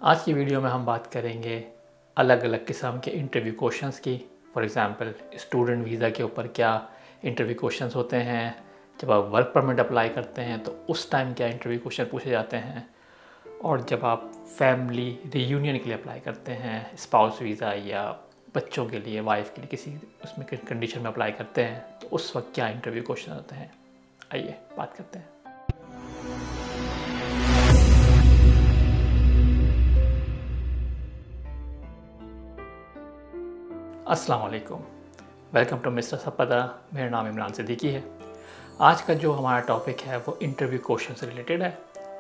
आज की वीडियो में हम बात करेंगे अलग अलग किस्म के इंटरव्यू क्वेश्चंस की। फॉर एग्ज़ाम्पल स्टूडेंट वीज़ा के ऊपर क्या इंटरव्यू क्वेश्चंस होते हैं, जब आप वर्क परमिट अप्लाई करते हैं तो उस टाइम क्या इंटरव्यू क्वेश्चन पूछे जाते हैं, और जब आप फैमिली रीयूनियन के लिए अप्लाई करते हैं, स्पाउस वीज़ा या बच्चों के लिए, वाइफ के लिए किसी उसमें कंडीशन में अप्लाई करते हैं तो उस वक्त क्या इंटरव्यू क्वेश्चन होते हैं। आइए बात करते हैं। अस्सलाम वालेकुम, वेलकम टू मिस्टर सपदा। मेरा नाम इमरान सिद्दीकी है। आज का जो हमारा टॉपिक है वो इंटरव्यू क्वेश्चन से रिलेटेड है।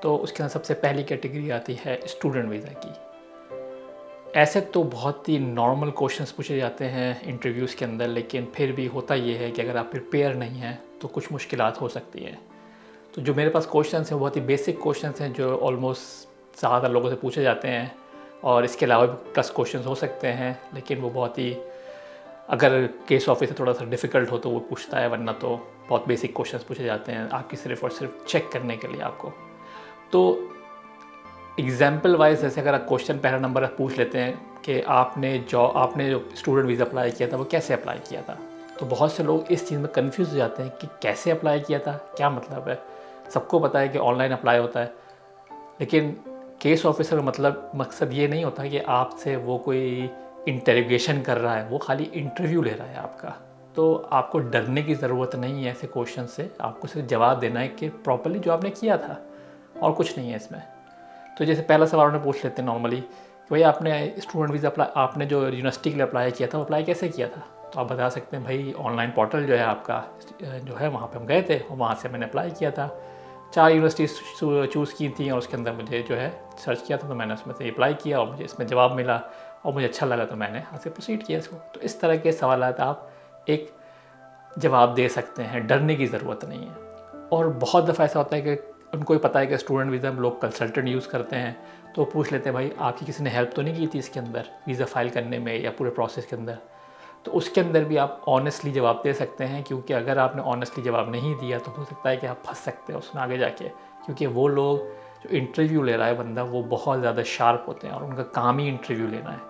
तो उसके अंदर सबसे पहली कैटेगरी आती है स्टूडेंट वीज़ा की। ऐसे तो बहुत ही नॉर्मल क्वेश्चंस पूछे जाते हैं इंटरव्यूज़ के अंदर, लेकिन फिर भी होता ये है कि अगर आप प्रिपेयर नहीं हैं तो कुछ मुश्किलात हो सकती हैं। तो जो मेरे पास क्वेश्चंस हैं बहुत ही बेसिक क्वेश्चंस हैं जो ऑलमोस्ट ज़्यादातर लोगों से पूछे जाते हैं, और इसके अलावा भी प्लस क्वेश्चंस हो सकते हैं, लेकिन वो बहुत ही, अगर केस ऑफिसर थोड़ा सा डिफ़िकल्ट हो तो वो पूछता है, वरना तो बहुत बेसिक क्वेश्चंस पूछे जाते हैं आपकी सिर्फ और सिर्फ चेक करने के लिए आपको। तो एग्जाम्पल वाइज जैसे अगर आप क्वेश्चन पहला नंबर आप पूछ लेते हैं कि आपने जो स्टूडेंट वीज़ा अप्लाई किया था वो कैसे अप्लाई किया था, तो बहुत से लोग इस चीज़ में कन्फ्यूज़ हो जाते हैं कि कैसे अप्लाई किया था, क्या मतलब है। सबको पता है कि ऑनलाइन अप्लाई होता है, लेकिन केस ऑफिसर का मकसद ये नहीं होता कि आपसे वो कोई इंटरोगेशन कर रहा है, वो खाली इंटरव्यू ले रहा है आपका। तो आपको डरने की ज़रूरत नहीं है ऐसे क्वेश्चन से, आपको सिर्फ जवाब देना है कि प्रॉपर्ली जो आपने किया था, और कुछ नहीं है इसमें। तो जैसे पहला सवाल उन्हें पूछ लेते हैं नॉर्मली कि भाई आपने स्टूडेंट वीज़ा अप्लाई, आपने जो यूनिवर्सिटी के लिए अप्लाई किया था वो अप्लाई कैसे किया था। तो आप बता सकते हैं भाई ऑनलाइन पोर्टल जो है आपका जो है वहाँ पे हम गए थे और वहाँ से मैंने अप्लाई किया था। 4 यूनिवर्सिटीज़ चूज़ की थी और उसके अंदर मुझे जो है सर्च किया था, तो मैंने उसमें से अप्लाई किया और मुझे इसमें जवाब मिला और मुझे अच्छा लगा, तो मैंने यहाँ से प्रोसीड किया इसको। तो इस तरह के सवालात आप एक जवाब दे सकते हैं, डरने की ज़रूरत नहीं है। और बहुत दफ़ा ऐसा होता है कि उनको ही पता है कि स्टूडेंट वीज़ा में लोग कंसल्टेंट यूज़ करते हैं, तो पूछ लेते हैं भाई आपकी किसी ने हेल्प तो नहीं की थी इसके अंदर वीज़ा फ़ाइल करने में या पूरे प्रोसेस के अंदर। तो उसके अंदर भी आप ऑनेस्टली जवाब दे सकते हैं, क्योंकि अगर आपने ऑनेस्टली जवाब नहीं दिया तो हो सकता है कि आप फंस सकते हैं उसमें आगे जाके, क्योंकि वो लोग जो इंटरव्यू ले रहा है बंदा वो बहुत ज़्यादा शार्प होते हैं और उनका काम ही इंटरव्यू लेना है।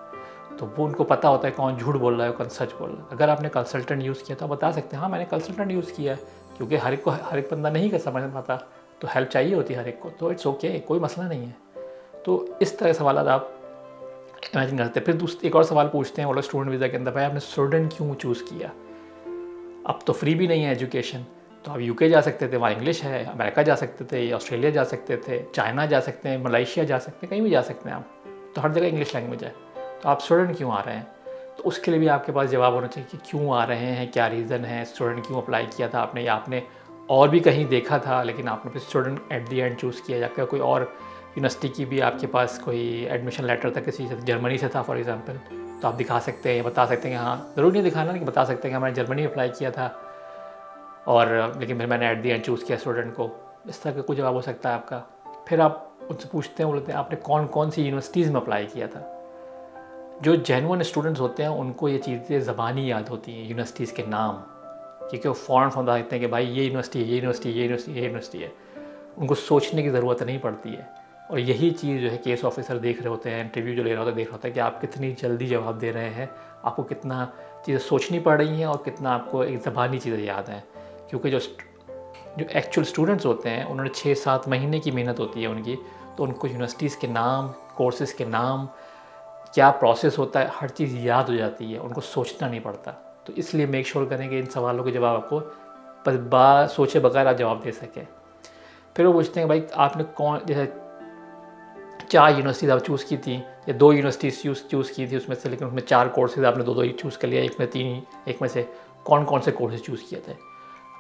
तो वो उनको पता होता है कौन झूठ बोल रहा है कौन सच बोल रहा है। अगर आपने कंसल्टेंट यूज़ किया तो आप बता सकते हैं हाँ मैंने कंसल्टेंट यूज़ किया है, क्योंकि हर एक बंदा नहीं कर समझ पाता, तो हेल्प चाहिए होती है हर एक को, तो इट्स ओके, कोई मसला नहीं है। तो इस तरह सवाल आप इमेजिन करते हैं। फिर एक और सवाल पूछते हैं वो लोग स्टूडेंट वीज़ा के अंदर, भाई आपने स्टूडेंट क्यों चूज़ किया। अब तो फ्री भी नहीं है एजुकेशन, तो आप यूके जा सकते थे, वहाँ इंग्लिश है, अमेरिका जा सकते थे, ऑस्ट्रेलिया जा सकते थे, चाइना जा सकते हैं, मलेशिया जा सकते हैं, कहीं भी जा सकते हैं आप, तो हर जगह इंग्लिश लैंग्वेज है। तो आप स्टूडेंट क्यों आ रहे हैं, तो उसके लिए भी आपके पास जवाब होना चाहिए कि क्यों आ रहे हैं, क्या रीज़न है, स्टूडेंट क्यों अप्लाई किया था आपने, या आपने और भी कहीं देखा था लेकिन आपने फिर student at the and choose किया, या कोई और यूनिवर्सिटी की भी आपके पास कोई एडमिशन लेटर था किसी से, जर्मनी से था फॉर एग्जांपल, तो आप दिखा सकते हैं या बता सकते हैं कि हाँ, ज़रूर नहीं दिखाना, लेकिन बता सकते हैं कि मैंने जर्मनी में अप्लाई किया था और लेकिन फिर मैंने एट दी एंड चूज़ किया स्टूडेंट को। इस तरह का कुछ जवाब हो सकता है आपका। फिर आप उनसे पूछते हैं, बोलते हैं आपने कौन कौन सी यूनिवर्सिटीज़ में अप्लाई किया था। जो जेन्युइन स्टूडेंट्स होते हैं उनको ये चीज़ें ज़बानी याद होती हैं, यूनिवर्सिटीज़ के नाम, क्योंकि वो फ़ौरन बता देते हैं कि भाई ये यूनिवर्सिटी है, ये यूनिवर्सिटी, ये यूनिवर्सिटी, ये यूनिवर्सिटी है। उनको सोचने की ज़रूरत नहीं पड़ती है। और यही चीज़ जो है केस ऑफिसर देख रहे होते हैं, इंटरव्यू जो ले रहा होता है देख रहा होता है कि आप कितनी जल्दी जवाब दे रहे हैं, आपको कितना चीज़ें सोचनी पड़ रही हैं और कितना आपको एक ज़बानी चीज़ें याद हैं। क्योंकि जो एक्चुअल स्टूडेंट्स होते हैं उन्होंने 6-7 महीने की मेहनत होती है उनकी, तो उनको यूनिवर्सिटीज़ के नाम, कोर्सेज़ के नाम, क्या प्रोसेस होता है, हर चीज़ याद हो जाती है, उनको सोचना नहीं पड़ता। तो इसलिए मेक श्योर करें कि इन सवालों के जवाब आपको सोचे बगैर आप जवाब दे सकें। फिर वो पूछते हैं भाई आपने कौन, जैसे 4 यूनिवर्सिटीज़ आप चूज़ की थी या 2 यूनिवर्सिटीज़ चूज़ की थी उसमें से, लेकिन उसमें 4 कोर्सेज़ आपने 2-2 ही चूज़ कर लिया, एक में 3, एक में से कौन कौन से कोर्सेज़ चूज़ किए थे।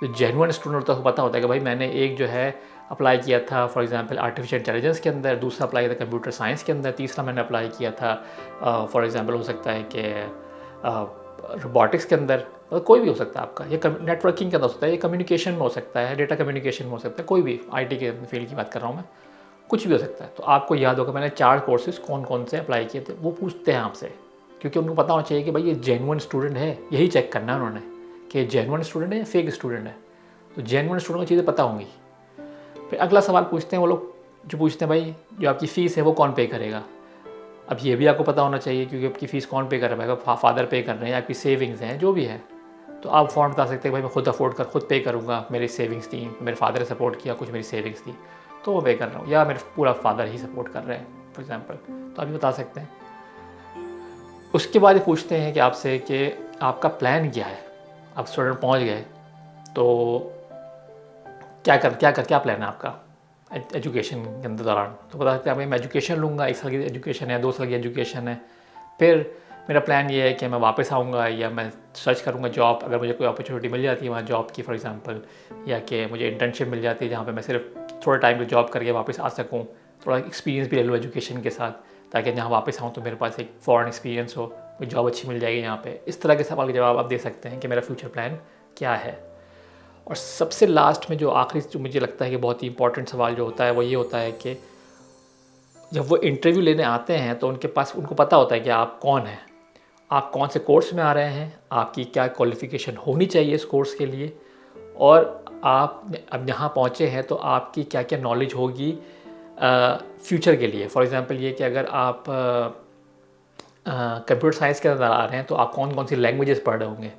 तो जेन्युइन स्टूडेंट होता है उसको पता होता है कि भाई मैंने एक जो है अप्लाई किया था फॉर एग्जांपल आर्टिफिशियल इंटेलिजेंस के अंदर, दूसरा अप्लाई किया था कंप्यूटर साइंस के अंदर, तीसरा मैंने अप्लाई किया था फॉर एग्जांपल हो सकता है कि रोबोटिक्स के अंदर, कोई भी हो सकता है आपका, ये नेटवर्किंग के अंदर हो सकता है, ये कम्युनिकेशन में हो सकता है, डेटा कम्युनिकेशन में हो सकता है, कोई भी आईटी के फील्ड की बात कर रहा हूँ मैं, कुछ भी हो सकता है। तो आपको याद होगा मैंने 4 कोर्सेज कौन कौन से अप्लाई किए थे, वो पूछते हैं आपसे, क्योंकि उनको पता होना चाहिए कि भाई ये जेन्युइन स्टूडेंट है, यही चेक करना है उन्होंने कि जेन्युइन स्टूडेंट है या फेक स्टूडेंट है। तो जेन्युइन स्टूडेंट को चीज़ें पता होंगी। फिर अगला सवाल पूछते हैं वो लोग, जो पूछते हैं भाई जो आपकी फ़ीस है वो कौन पे करेगा। अब ये भी आपको पता होना चाहिए क्योंकि आपकी फ़ीस कौन पे कर रहा है, भाई फादर पे कर रहे हैं या आपकी सेविंग्स हैं जो भी है। तो आप फ़ौरन बता सकते हैं भाई मैं खुद पे करूँगा, मेरी सेविंग्स थी, मेरे फादर ने सपोर्ट किया, कुछ मेरी सेविंग्स थी तो वो पे कर रहा हूँ, या मेरे पूरा फादर ही सपोर्ट कर रहे हैं फॉर एग्ज़ाम्पल। तो आप ये बता सकते हैं। उसके बाद ये पूछते हैं कि आपसे कि आपका प्लान क्या है। आप स्टूडेंट पहुँच गए तो क्या प्लान है आपका एजुकेशन के अंदर दौरान। तो बता सकते हैं भाई मैं एजुकेशन लूँगा, 1 साल की एजुकेशन है, 2 साल की एजुकेशन है, फिर मेरा प्लान ये है कि मैं वापस आऊँगा या मैं सर्च करूँगा जॉब, अगर मुझे कोई अपॉर्चुनिटी मिल जाती है वहाँ जॉब की फॉर एग्ज़ाम्पल, या कि मुझे इंटर्नशिप मिल जाती है जहाँ पे मैं सिर्फ थोड़ा टाइम पे जॉब करके वापस आ सकूँ, थोड़ा एक्सपीरियंस भी ले लूँ एजुकेशन के साथ, ताकि जहाँ वापस आऊँ तो मेरे पास एक फ़ॉरेन एक्सपीरियंस हो, कोई जॉब अच्छी मिल जाएगी यहाँ पे। इस तरह के सवाल के जवाब आप दे सकते हैं कि मेरा फ्यूचर प्लान क्या है। और सबसे लास्ट में जो आखिरी जो मुझे लगता है कि बहुत ही इंपॉर्टेंट सवाल जो होता है वो ये होता है कि जब वो इंटरव्यू लेने आते हैं तो उनको पता होता है कि आप कौन हैं, आप कौन से कोर्स में आ रहे हैं, आपकी क्या क्वालिफ़िकेशन होनी चाहिए इस कोर्स के लिए, और आप अब यहाँ पहुँचे हैं तो आपकी क्या क्या नॉलेज होगी फ्यूचर के लिए। फॉर एग्ज़ाम्पल ये कि अगर आप कंप्यूटर साइंस के अंदर आ रहे हैं तो आप कौन कौन सी लैंग्वेजेस पढ़ रहे होंगे।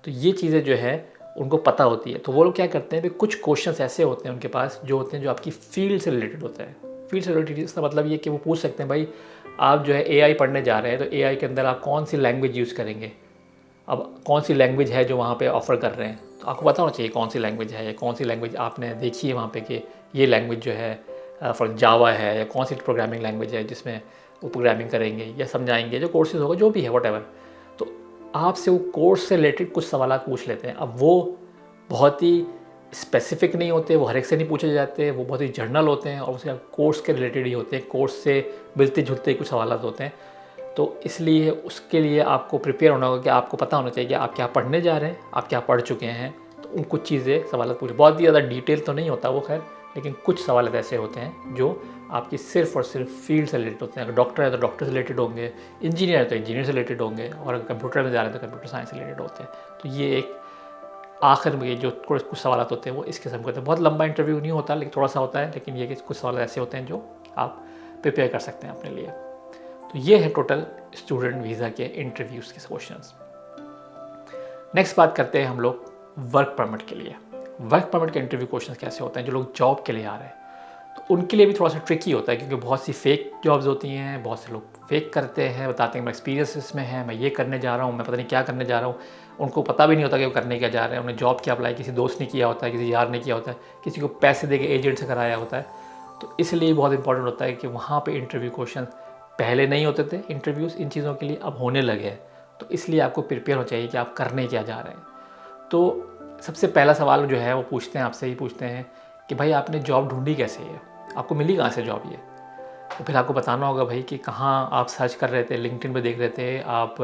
तो ये चीज़ें जो है उनको पता होती है। तो वो लोग क्या करते हैं, कुछ क्वेश्चंस ऐसे होते हैं उनके पास जो होते हैं जो आपकी फील्ड से रिलेटेड होते हैं। फील्ड से रिलेटेड इसका मतलब ये कि वो पूछ सकते हैं भाई आप जो है एआई पढ़ने जा रहे हैं तो एआई के अंदर आप कौन सी लैंग्वेज यूज़ करेंगे। अब कौन सी लैंग्वेज है जो वहाँ पे ऑफ़र कर रहे हैं, तो आपको पता होना चाहिए कौन सी लैंग्वेज है, या कौन सी लैंग्वेज आपने देखी है वहाँ पे कि ये लैंग्वेज जो है फॉर जावा है, या कौन सी प्रोग्रामिंग लैंग्वेज है जिसमें वो प्रोग्रामिंग करेंगे या समझाएंगे, जो कोर्सेज होगा जो भी है वट एवर। तो आपसे वो कोर्स से रिलेटेड कुछ सवाल पूछ लेते हैं। अब वो बहुत ही स्पेसिफिक नहीं होते, वो हर एक से नहीं पूछे जाते, वो बहुत ही जर्नल होते हैं और उसके कोर्स के रिलेटेड ही होते हैं, कोर्स से मिलते जुलते कुछ सवाल होते हैं। तो इसलिए उसके लिए आपको प्रिपेयर होना होगा कि आपको पता होना चाहिए कि आप क्या पढ़ने जा रहे हैं, आप क्या पढ़ चुके हैं। तो उन कुछ चीज़ें सवाल पूछ, बहुत ही ज़्यादा डिटेल तो नहीं होता वो खैर, लेकिन कुछ सवाल ऐसे होते हैं जो आपकी सिर्फ और सिर्फ फील्ड से रिलेटेड होते हैं। अगर डॉक्टर है तो डॉक्टर से रिलेटेड होंगे, इंजीनियर है तो इंजीनियर से रिलेटेड होंगे, और अगर कंप्यूटर में जा रहे हैं तो कंप्यूटर साइंस से रिलेटेड होते हैं। तो ये एक आखिर में जो कुछ सवाल होते हैं वो इस किस्म के होते हैं। बहुत लंबा इंटरव्यू नहीं होता, लेकिन थोड़ा सा होता है, लेकिन ये कि कुछ सवाल ऐसे होते हैं जो आप प्रिपेयर कर सकते हैं अपने लिए। तो ये है टोटल स्टूडेंट वीज़ा के इंटरव्यूज़ के क्वेश्चंस। नेक्स्ट बात करते हैं हम लोग वर्क परमिट के लिए। वर्क परमिट के इंटरव्यू क्वेश्चंस कैसे होते हैं, जो लोग जॉब के लिए आ रहे हैं तो उनके लिए भी थोड़ा सा ट्रिकी होता है, क्योंकि बहुत सी फेक जॉब्स होती हैं, बहुत से लोग फेक करते हैं, बताते हैं मेरा एक्सपीरियंस इसमें है, मैं ये करने जा रहा हूँ, मैं पता नहीं क्या करने जा रहा हूँ। उनको पता भी नहीं होता कि वो करने क्या जा रहे हैं। उन्हें जॉब की अप्लाई किसी दोस्त ने किया होता है, किसी यार ने किया होता है, किसी को पैसे दे के एजेंट से कराया होता है। तो इसलिए बहुत इंपॉर्टेंट होता है कि वहाँ पर इंटरव्यू क्वेश्चन पहले नहीं होते थे इंटरव्यूज़ इन चीज़ों के लिए, अब होने लगे हैं। तो इसलिए आपको प्रिपेयर होना चाहिए कि आप करने क्या जा रहे हैं। तो सबसे पहला सवाल जो है वो पूछते हैं, आपसे ही पूछते हैं कि भाई आपने जॉब ढूंढी कैसे है, आपको मिली कहाँ से जॉब ये। तो फिर आपको बताना होगा भाई कि कहाँ आप सर्च कर रहे थे, लिंक्डइन पे देख रहे थे, आप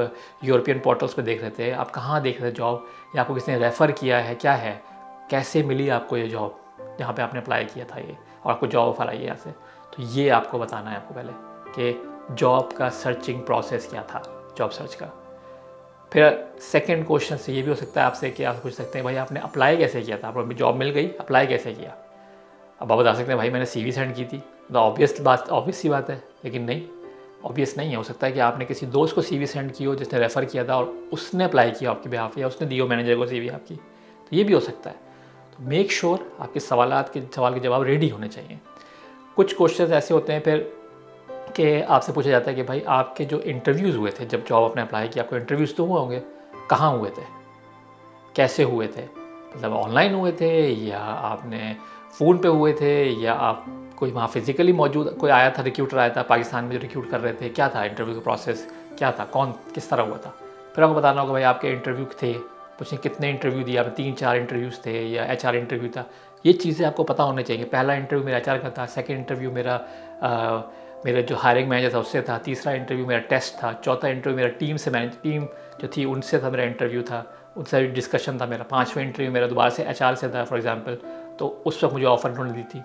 यूरोपियन पोर्टल्स पे देख रहे थे, आप कहाँ देख रहे थे जॉब, या आपको किसी ने रेफ़र किया है, क्या है, कैसे मिली आपको ये जॉब जहाँ पे आपने अप्लाई किया था ये, और आपको जॉब ऑफर आई है यहाँ से। तो ये आपको बताना है आपको पहले कि जॉब का सर्चिंग प्रोसेस क्या था, जॉब सर्च का। फिर सेकंड क्वेश्चन से ये भी हो सकता है आपसे कि आप पूछ सकते हैं भाई आपने अप्लाई कैसे किया था, आपको जॉब मिल गई, अप्लाई कैसे किया। अब आप बता सकते हैं भाई मैंने सीवी सेंड की थी, तो ऑब्वियस सी बात है, लेकिन नहीं, ऑब्वियस नहीं है। हो सकता है कि आपने किसी दोस्त को सीवी सेंड की हो जिसने रेफ़र किया था और उसने अप्लाई किया आपके बिहाफ, या उसने दी हो मैनेजर को सीवी आपकी, तो ये भी हो सकता है। तो मेक श्योर आपके सवाल के जवाब रेडी होने चाहिए। कुछ क्वेश्चन ऐसे होते हैं फिर कि आपसे पूछा जाता है कि भाई आपके जो इंटरव्यूज़ हुए थे, जब जॉब आपने अप्लाई किया, आपको इंटरव्यूज़ तो हुए होंगे, कहाँ हुए थे, कैसे हुए थे, मतलब ऑनलाइन हुए थे या आपने फ़ोन पे हुए थे, या आप कोई वहाँ फिज़िकली मौजूद कोई आया था, रिक्रूटर आया था पाकिस्तान में जो रिक्रूट कर रहे थे, क्या था इंटरव्यू का प्रोसेस, क्या था, कौन किस तरह हुआ था। फिर आपको बताना होगा भाई आपके इंटरव्यू थे, पूछें कितने इंटरव्यू दिए आपने, 3-4 इंटरव्यूज़ थे या एचआर इंटरव्यू था। ये चीज़ें आपको पता होनी चाहिए। पहला इंटरव्यू मेरा एचआर का था, सेकेंड इंटरव्यू मेरा जो हायरिंग मैनेजर था उससे था, तीसरा इंटरव्यू मेरा टेस्ट था, चौथा इंटरव्यू मेरा टीम जो थी उनसे था, मेरा इंटरव्यू था, उनसे डिस्कशन था मेरा, पाँचवें इंटरव्यू मेरा दोबारा से एचआर से था फॉर एग्जांपल। तो उस वक्त मुझे ऑफ़र उन्होंने दी थी।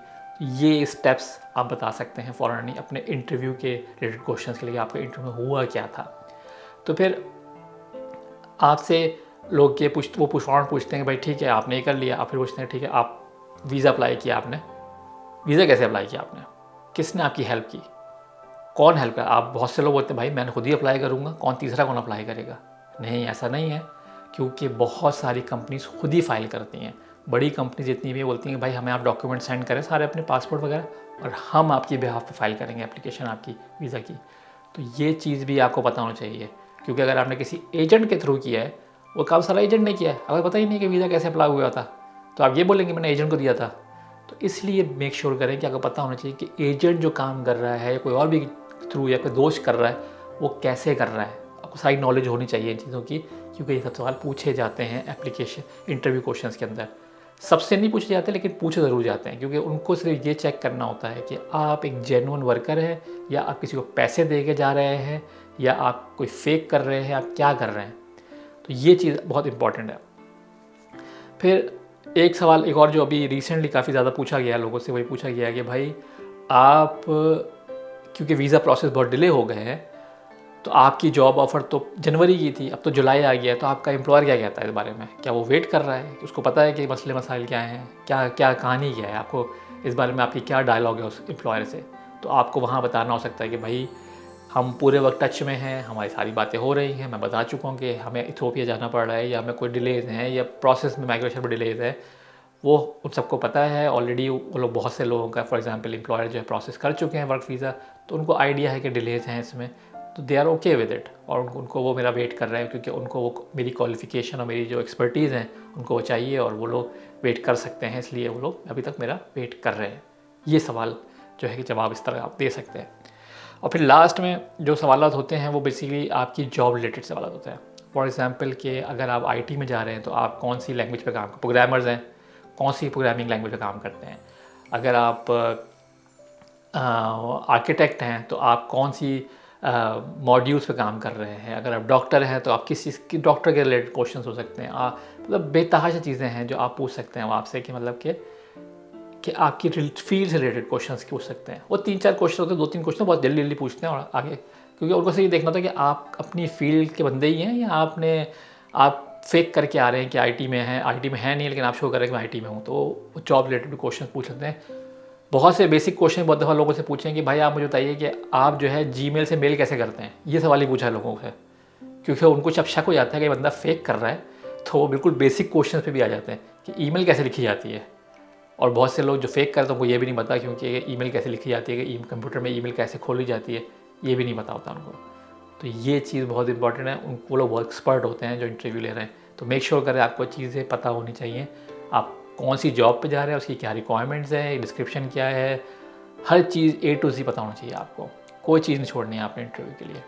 ये स्टेप्स आप बता सकते हैं फ़ौरन ही अपने इंटरव्यू के रिलेटेड क्वेश्चंस के लिए, आपके इंटरव्यू में हुआ क्या था। तो फिर आपसे लोग ये फ़ौरन पूछते हैं कि भाई ठीक है आपने ये कर लिया। आप फिर पूछते हैं ठीक है आप वीज़ा अप्लाई किया, आपने वीज़ा कैसे अप्लाई किया, आपने किसने आपकी हेल्प की, कौन हेल्प कर, आप बहुत से लोग बोलते हैं भाई मैं खुद ही अप्लाई करूँगा, कौन तीसरा कौन अप्लाई करेगा। नहीं, ऐसा नहीं है, क्योंकि बहुत सारी कंपनीज खुद ही फाइल करती हैं। बड़ी कंपनी जितनी भी बोलती हैं भाई हमें आप डॉक्यूमेंट सेंड करें सारे अपने पासपोर्ट वगैरह, और हम आपकी बिहाफ पे फाइल करेंगे एप्लीकेशन आपकी वीज़ा की। तो ये चीज़ भी आपको पता होना चाहिए, क्योंकि अगर आपने किसी एजेंट के थ्रू किया है, वो काम सारा एजेंट ने किया है, अगर पता ही नहीं कि वीज़ा कैसे अप्लाई हुआ था, तो आप ये बोलेंगे मैंने एजेंट को दिया था। तो इसलिए मेक श्योर करें कि आपको पता होना चाहिए कि एजेंट जो काम कर रहा है या कोई और भी थ्रू या कोई दोस्त कर रहा है वो कैसे कर रहा है। आपको सारी नॉलेज होनी चाहिए इन चीज़ों की, क्योंकि ये सब सवाल पूछे जाते हैं एप्लीकेशन इंटरव्यू क्वेश्चंस के अंदर। सबसे नहीं पूछे जाते लेकिन पूछे ज़रूर जाते हैं, क्योंकि उनको सिर्फ ये चेक करना होता है कि आप एक जेन्युइन वर्कर हैं या आप किसी को पैसे दे के जा रहे हैं या आप कोई फेक कर रहे हैं, आप क्या कर रहे हैं। तो ये चीज़ बहुत इंपॉर्टेंट है। फिर एक सवाल एक और जो अभी रिसेंटली काफ़ी ज़्यादा पूछा गया है लोगों से, वही पूछा गया है कि भाई आप क्योंकि वीज़ा प्रोसेस बहुत डिले हो गए हैं, तो आपकी जॉब ऑफ़र तो जनवरी की थी, अब तो जुलाई आ गया है, तो आपका एम्प्लॉयर क्या कहता है इस बारे में? क्या वो वेट कर रहा है? उसको पता है कि मसले मसाइल क्या हैं, क्या क्या कहानी क्या है, आपको इस बारे में आपकी क्या डायलॉग है उस एम्प्लॉयर से? तो आपको वहाँ बताना हो सकता है कि भाई हम पूरे वक्त टच में हैं, हमारी सारी बातें हो रही हैं, मैं बता चुका हूँ कि हमें इथियोपिया जाना पड़ रहा है या हमें कोई डिलेज़ हैं या प्रोसेस में माइग्रेशन में डिलेज़ है, वो उन सबको पता है ऑलरेडी। वो लोग बहुत से लोगों का फॉर एग्जांपल एम्प्लॉयर जो है प्रोसेस कर चुके हैं वर्क वीज़ा, तो उनको आइडिया है कि डिलेज़ हैं इसमें, तो they are okay with it, और उनको वो मेरा वेट कर रहे हैं, क्योंकि उनको वो मेरी क्वालिफ़िकेशन और मेरी जो एक्सपर्टीज़ हैं उनको वो चाहिए और वो लोग वेट कर सकते हैं, इसलिए वो लोग अभी तक मेरा वेट कर रहे हैं। ये सवाल जो है कि जवाब इस तरह आप दे सकते हैं। और फिर लास्ट में जो सवालात होते हैं वो बेसिकली आपकी जॉब रिलेटेड सवालात होते हैं। फॉर एग्जांपल कि अगर आप आईटी में जा रहे हैं तो आप कौन सी लैंग्वेज पे काम, प्रोग्रामर्स हैं, कौन सी प्रोग्रामिंग लैंग्वेज पे काम करते हैं। अगर आप आर्किटेक्ट हैं तो आप कौन सी मॉड्यूल्स पे काम कर रहे हैं। अगर आप डॉक्टर हैं तो आप किस चीज़ की डॉक्टर के रिलेटेड क्वेश्चन हो सकते हैं। मतलब बेतहाशा चीज़ें हैं जो आप पूछ सकते हैं वो आपसे, कि मतलब कि आपकी फील्ड से रिलेटेड क्वेश्चंस पूछ सकते हैं। वो 3-4 क्वेश्चन होते हैं, 2-3 क्वेश्चन बहुत जल्दी जल्दी पूछते हैं और आगे, क्योंकि उनको सिर्फ ये देखना होता है कि आप अपनी फील्ड के बंदे ही हैं या आप फेक करके आ रहे हैं कि आईटी में हैं, आईटी में है नहीं लेकिन आप शो कर रहे हैं कि मैं आईटी में हूँ। तो जॉब रिलेटेड क्वेश्चन पूछ सकते हैं। बहुत से बेसिक क्वेश्चन बहुत दफ़ा लोगों से पूछे हैं कि भाई आप मुझे बताइए कि आप जो है जीमेल से मेल कैसे करते हैं। ये सवाल ही पूछा है लोगों से, क्योंकि उनको जब शक हो जाता है कि बंदा फेक कर रहा है, तो वो बिल्कुल बेसिक क्वेश्चन पे भी आ जाते हैं कि ईमेल कैसे लिखी जाती है। और बहुत से लोग जो फेक करते हैं उनको ये भी नहीं पता, क्योंकि ईमेल कैसे लिखी जाती है, कि कंप्यूटर में ईमेल कैसे खोली जाती है, ये भी नहीं पता होता उनको। तो ये चीज़ बहुत इंपॉर्टेंट है। वो लोग बहुत एक्सपर्ट होते हैं जो इंटरव्यू ले रहे हैं, तो मेक श्योर करें आपको चीज़ें पता होनी चाहिए। आप कौन सी जॉब पे जा रहे हैं, उसकी क्या रिक्वायरमेंट्स हैं, डिस्क्रिप्शन क्या है, हर चीज़ A to Z पता होना चाहिए आपको। कोई चीज़ नहीं छोड़नी है आपने इंटरव्यू के लिए,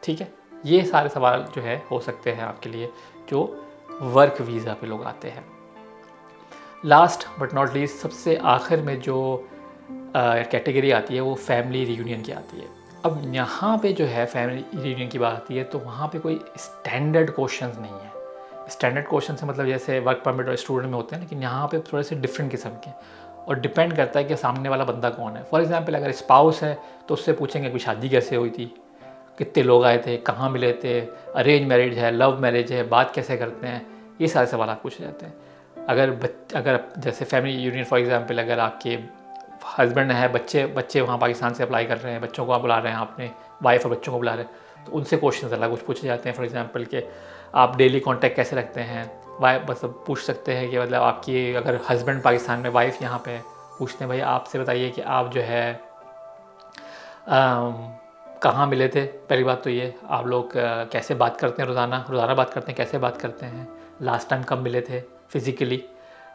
ठीक है। ये सारे सवाल जो है हो सकते हैं आपके लिए जो वर्क वीज़ा पे लोग आते हैं। लास्ट बट नॉट लीस्ट, सबसे आखिर में जो कैटेगरी आती है वो फैमिली रियूनियन की आती है। अब यहाँ पे जो है फैमिली रियूनियन की बात आती है तो वहाँ पे कोई स्टैंडर्ड क्वेश्चंस नहीं है। स्टैंडर्ड क्वेश्चन से मतलब जैसे वर्क परमिट और स्टूडेंट में होते हैं, लेकिन यहाँ पे थोड़े से डिफरेंट किस्म के, और डिपेंड करता है कि सामने वाला बंदा कौन है। फॉर एग्जांपल अगर स्पाउस है तो उससे पूछेंगे कि शादी कैसे हुई थी, कितने लोग आए थे, कहाँ मिले थे, अरेंज मैरिज है, लव मैरिज है, बात कैसे करते हैं, ये सारे सवाल आप पूछे जाते हैं। अगर जैसे फैमिली यूनियन फॉर एग्जांपल, अगर आपके हस्बैंड है, बच्चे वहाँ पाकिस्तान से अप्लाई कर रहे हैं, बच्चों को आप बुला रहे हैं, आपने वाइफ और बच्चों को बुला रहे हैं, तो उनसे क्वेश्चन अलग कुछ पूछे जाते हैं। फॉर एग्जांपल कि आप डेली कांटेक्ट कैसे रखते हैं, वाइफ मतलब पूछ सकते हैं कि मतलब आपकी अगर हस्बैंड पाकिस्तान में, वाइफ यहाँ पे, पूछते हैं भाई आपसे बताइए कि आप जो है कहाँ मिले थे। पहली बात तो ये, आप लोग कैसे बात करते हैं, रोज़ाना बात करते हैं, कैसे बात करते हैं, लास्ट टाइम कब मिले थे फिज़िकली।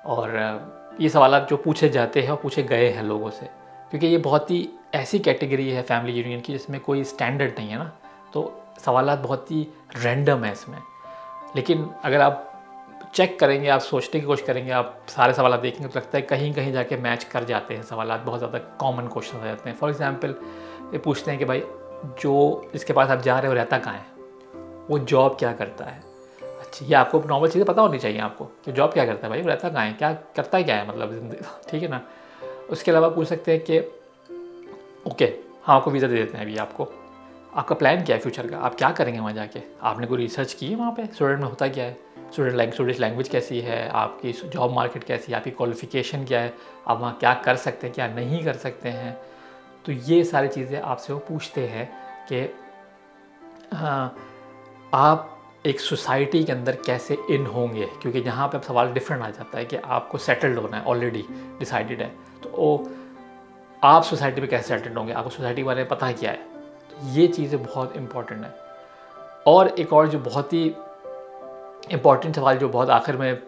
और ये सवाल जो पूछे जाते हैं और पूछे गए हैं लोगों से, क्योंकि ये बहुत ही ऐसी कैटेगरी है फैमिली यूनियन की जिसमें कोई स्टैंडर्ड नहीं है ना, तो सवालात बहुत ही रैंडम है इसमें। लेकिन अगर आप चेक करेंगे, आप सोचने की कोशिश करेंगे, आप सारे सवाल देखेंगे तो लगता है कहीं कहीं जाके मैच कर जाते हैं सवाल, बहुत ज़्यादा कॉमन क्वेश्चन आ जाते हैं। फॉर एग्जांपल ये पूछते हैं कि भाई जो इसके पास आप जा रहे हो रहता कहाँ है, वो जॉब क्या करता है। अच्छा, ये आपको नॉर्मल चीज़ें पता होनी चाहिए आपको कि जॉब क्या करता है, भाई वो रहता कहाँ है, क्या करता है, क्या है मतलब ज़िंदगी, ठीक है ना। उसके अलावा पूछ सकते हैं कि ओके हाँ आपको वीज़ा दे देते हैं, अभी आपका प्लान क्या है फ्यूचर का, आप क्या करेंगे वहाँ जाके, आपने कोई रिसर्च की है वहाँ पे स्टूडेंट में होता क्या है, स्टूडेंट लैंग्वेज कैसी है, आपकी जॉब मार्केट कैसी है, आपकी क्वालिफ़िकेशन क्या है, आप वहाँ क्या कर सकते हैं, क्या नहीं कर सकते हैं। तो ये सारी चीज़ें आपसे वो पूछते हैं कि आप एक सोसाइटी के अंदर कैसे इन होंगे, क्योंकि यहाँ पे अब सवाल डिफरेंट आ जाता है कि आपको सेटल्ड होना है, ऑलरेडी डिसाइडेड है, तो आप सोसाइटी में कैसे सेटल्ड होंगे, आपको सोसाइटी के बारे में पता क्या है। तो ये चीज़ें बहुत इंपॉर्टेंट है। और एक और जो बहुत ही इम्पॉर्टेंट सवाल जो बहुत आखिर में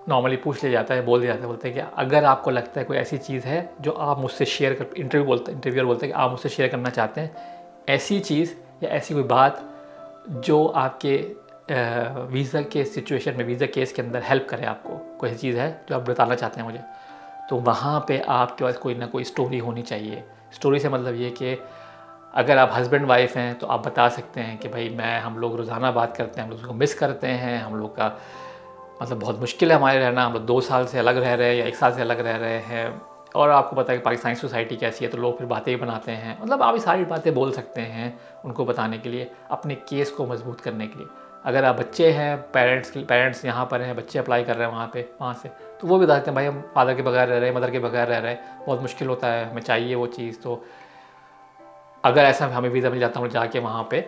नॉर्मली पूछ लिया जाता है, बोल दिया जाता है, बोलते हैं कि अगर आपको लगता है कोई ऐसी चीज़ है जो आप मुझसे शेयर कर, इंटरव्यूअर बोलते हैं कि आप मुझसे शेयर करना चाहते हैं, ऐसी चीज़ या ऐसी कोई बात जो आपके वीज़ा के सिचुएशन में, वीज़ा केस के अंदर हेल्प करे, आपको कोई ऐसी चीज़ है जो आप बताना चाहते हैं मुझे, तो वहाँ पे आपके पास कोई ना कोई स्टोरी होनी चाहिए। स्टोरी से मतलब ये कि अगर आप हस्बैंड वाइफ हैं तो आप बता सकते हैं कि भाई हम लोग रोज़ाना बात करते हैं, हम लोग उसको मिस करते हैं, हम लोग का मतलब बहुत मुश्किल है हमारे रहना, हम लोग 2 साल से अलग रह रहे हैं या 1 साल से अलग रह रहे हैं, और आपको पता है कि पाकिस्तानी सोसाइटी कैसी है, तो लोग फिर बातें ही बनाते हैं। मतलब आप ये सारी बातें बोल सकते हैं उनको बताने के लिए, अपने केस को मजबूत करने के लिए। अगर आप बच्चे हैं, पेरेंट्स यहाँ पर हैं, बच्चे अप्लाई कर रहे हैं वहाँ से, तो वो भी बता सकते हैं भाई हम फादर के बगैर रह रहे हैं, मदर के बगैर रह रहे हैं, बहुत मुश्किल होता है, हमें चाहिए वो चीज़। तो अगर ऐसा हमें वीज़ा मिल जाता है, हम जाके वहाँ पे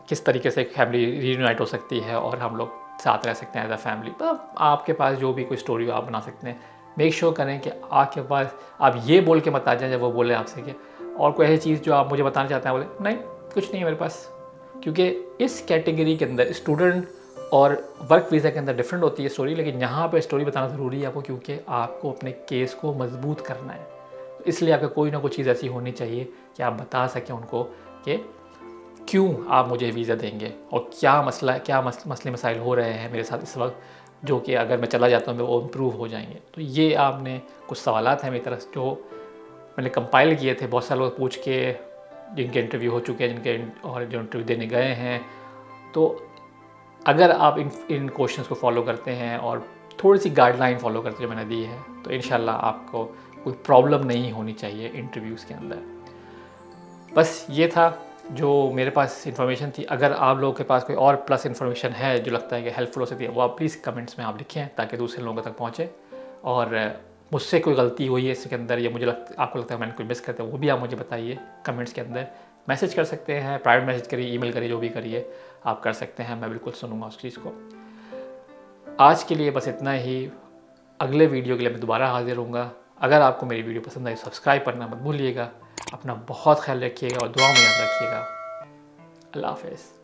किस तरीके से एक फैमिली रीयूनाइट हो सकती है और हम लोग साथ रह सकते हैं एज अ फैमिली। तो आपके पास जो भी कोई स्टोरी हो आप बना सकते हैं। मेक श्योर करें कि आपके पास आप ये बोल के मत आ जाएं जब वो बोले आपसे कि और कोई ऐसी चीज़ जो आप मुझे बताना चाहते हैं, बोले नहीं कुछ नहीं है मेरे पास। क्योंकि इस कैटेगरी के अंदर स्टूडेंट और वर्क वीज़ा के अंदर डिफरेंट होती है स्टोरी, लेकिन यहाँ पर स्टोरी बताना ज़रूरी है आपको, क्योंकि आपको अपने केस को मजबूत करना है। तो इसलिए आपका कोई ना कोई चीज़ ऐसी होनी चाहिए कि आप बता सकें उनको कि क्यों आप मुझे वीज़ा देंगे और क्या मसले मसाइल हो रहे हैं मेरे साथ इस वक्त, जो कि अगर मैं चला जाता हूँ वो इम्प्रूव हो जाएंगे। तो ये आपने कुछ सवालात हैं मेरी तरफ जो मैंने कंपाइल किए थे, बहुत सारे लोग पूछ के जिनके इंटरव्यू हो चुके हैं, जिनके और जो इंटरव्यू देने गए हैं। तो अगर आप इन क्वेश्चंस को फॉलो करते हैं और थोड़ी सी गाइडलाइन फॉलो करते जो मैंने दी है, तो इंशाल्लाह आपको कोई प्रॉब्लम नहीं होनी चाहिए इंटरव्यूज़ के अंदर। बस ये था जो मेरे पास इन्फॉर्मेशन थी। अगर आप लोगों के पास कोई और प्लस इन्फॉर्मेशन है जो लगता है कि हेल्पफुल हो सकती है, वो आप प्लीज़ कमेंट्स में आप लिखें ताकि दूसरे लोगों तक पहुँचे। और मुझसे कोई गलती हुई है इसके अंदर, या आपको लगता है मैंने कोई मिस करता है, वो भी आप मुझे बताइए कमेंट्स के अंदर। मैसेज कर सकते हैं, प्राइवेट मैसेज करिए, ईमेल करिए, जो भी करिए आप कर सकते हैं, मैं बिल्कुल सुनूंगा उस चीज़ को। आज के लिए बस इतना ही। अगले वीडियो के लिए मैं दोबारा हाजिर होऊंगा। अगर आपको मेरी वीडियो पसंद आई सब्सक्राइब करना मत भूलिएगा। अपना बहुत ख्याल रखिएगा और दुआ में याद रखिएगा। अल्लाह हाफ़िज़।